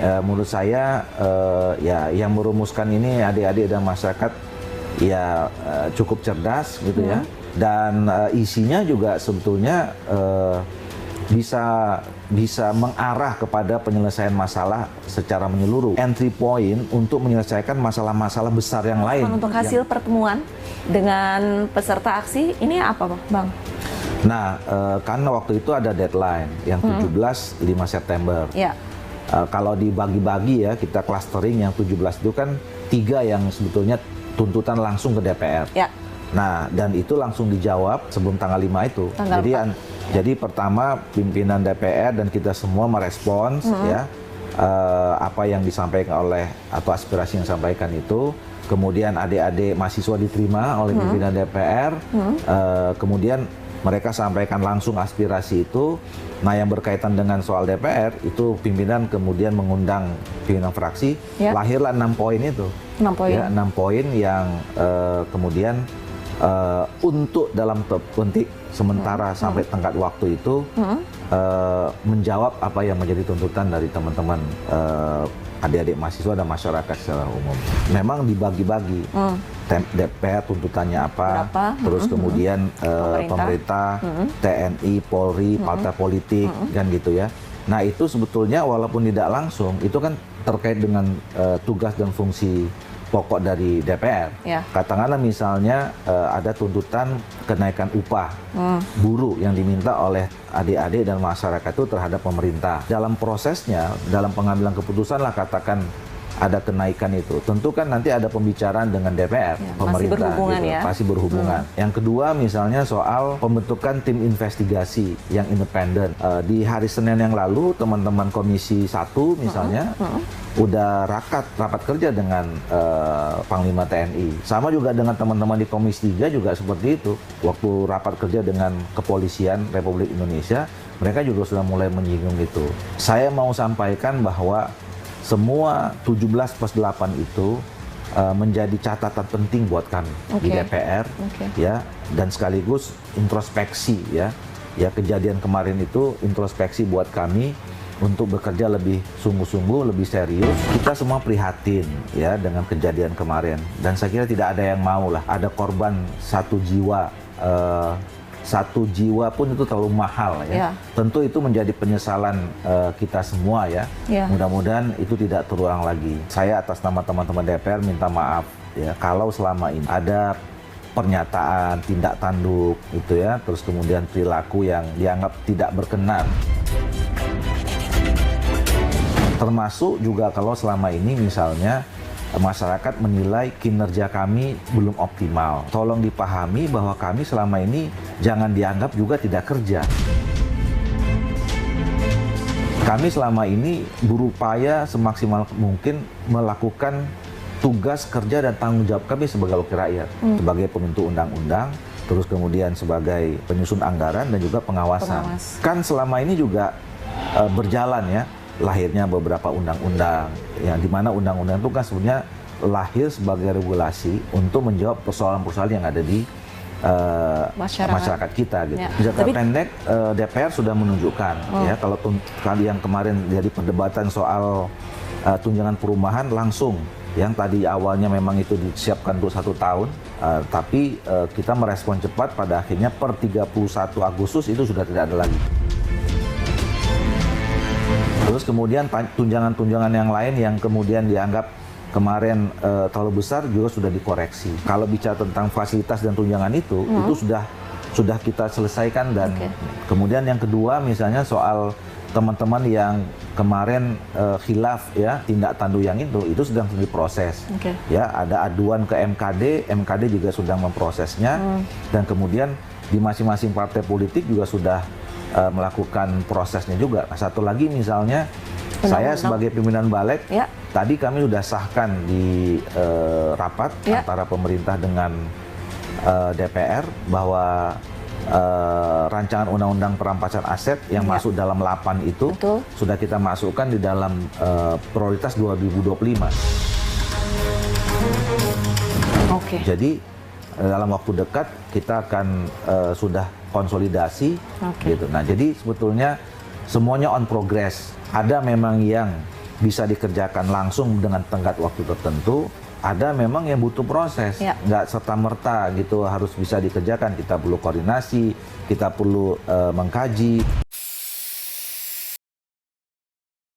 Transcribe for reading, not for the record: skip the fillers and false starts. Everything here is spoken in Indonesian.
Menurut saya ya yang merumuskan ini adik-adik dan masyarakat ya cukup cerdas gitu ya, dan isinya juga sebetulnya bisa mengarah kepada penyelesaian masalah secara menyeluruh. Entry point untuk menyelesaikan masalah-masalah besar yang lain. Untuk hasil pertemuan dengan peserta aksi ini apa, Bang? Nah, karena waktu itu ada deadline yang 17 5 September. Ya. Kalau dibagi-bagi ya, kita clustering yang 17 itu kan 3 yang sebetulnya tuntutan langsung ke DPR. Ya. Nah, dan itu langsung dijawab sebelum tanggal 5 itu. Jadi pertama pimpinan DPR dan kita semua merespons ya apa yang disampaikan oleh atau aspirasi yang disampaikan itu. Kemudian adik-adik mahasiswa diterima oleh pimpinan DPR. Kemudian mereka sampaikan langsung aspirasi itu. Nah, yang berkaitan dengan soal DPR itu pimpinan kemudian mengundang pimpinan fraksi. Ya. Lahirlah 6 poin itu. 6 poin. Ya, 6 poin yang kemudian untuk dalam petik sementara sampai tenggat waktu itu menjawab apa yang menjadi tuntutan dari teman-teman adik-adik mahasiswa dan masyarakat secara umum. Memang dibagi-bagi. DPR tuntutannya apa, terus kemudian pemerintah, TNI, Polri, partai politik, kan gitu ya. Nah, itu sebetulnya walaupun tidak langsung, itu kan terkait dengan tugas dan fungsi pokok dari DPR. Ya. Katakanlah misalnya ada tuntutan kenaikan upah buruh yang diminta oleh adik-adik dan masyarakat itu terhadap pemerintah. Dalam prosesnya, dalam pengambilan keputusan lah katakan ada kenaikan itu. Tentu kan nanti ada pembicaraan dengan DPR, ya, pemerintah. Masih berhubungan gitu, ya? Pasti berhubungan. Yang kedua misalnya soal pembentukan tim investigasi yang independen. Di hari Senin yang lalu teman-teman Komisi 1 misalnya udah rapat kerja dengan Panglima TNI. Sama juga dengan teman-teman di Komisi 3 juga seperti itu. Waktu rapat kerja dengan Kepolisian Republik Indonesia, mereka juga sudah mulai menyinggung itu. Saya mau sampaikan bahwa semua 17+8 itu menjadi catatan penting buat kami di DPR, ya, dan sekaligus introspeksi ya kejadian kemarin itu introspeksi buat kami untuk bekerja lebih sungguh-sungguh, lebih serius. Kita semua prihatin ya dengan kejadian kemarin, dan saya kira tidak ada yang mau lah ada korban satu jiwa. Satu jiwa pun itu terlalu mahal ya. Tentu itu menjadi penyesalan kita semua ya. Mudah-mudahan itu tidak terulang lagi. Saya atas nama teman-teman DPR minta maaf ya kalau selama ini ada pernyataan tindak tanduk itu ya, terus kemudian perilaku yang dianggap tidak berkenan. Termasuk juga kalau selama ini misalnya masyarakat menilai kinerja kami belum optimal. Tolong dipahami bahwa kami selama ini jangan dianggap juga tidak kerja. Kami selama ini berupaya semaksimal mungkin melakukan tugas kerja dan tanggung jawab kami sebagai wakil rakyat, sebagai pembentuk undang-undang, terus kemudian sebagai penyusun anggaran dan juga pengawasan. Kan selama ini juga berjalan ya, lahirnya beberapa undang-undang, yang dimana undang-undang itu kan sebenarnya lahir sebagai regulasi untuk menjawab persoalan-persoalan yang ada di masyarakat kita gitu. Jangka pendek DPR sudah menunjukkan ya kalau yang kemarin jadi perdebatan soal tunjangan perumahan langsung yang tadi awalnya memang itu disiapkan untuk 1 tahun, tapi kita merespon cepat pada akhirnya per 31 Agustus itu sudah tidak ada lagi. Terus kemudian tunjangan-tunjangan yang lain yang kemudian dianggap kemarin terlalu besar juga sudah dikoreksi. Kalau bicara tentang fasilitas dan tunjangan itu sudah kita selesaikan. Dan kemudian yang kedua misalnya soal teman-teman yang kemarin khilaf ya tindak tanduk yang itu sedang diproses. Ya, ada aduan ke MKD juga sedang memprosesnya, dan kemudian di masing-masing partai politik juga sudah melakukan prosesnya juga. Nah, satu lagi misalnya saya sebagai pimpinan Balik, tadi kami sudah sahkan di rapat antara pemerintah dengan DPR bahwa rancangan undang-undang perampasan aset yang masuk dalam 8 itu sudah kita masukkan di dalam prioritas 2025. Jadi dalam waktu dekat kita akan sudah konsolidasi gitu. Nah, jadi sebetulnya semuanya on progress. Ada memang yang bisa dikerjakan langsung dengan tenggat waktu tertentu, ada memang yang butuh proses, nggak serta-merta gitu harus bisa dikerjakan. Kita perlu koordinasi, kita perlu mengkaji.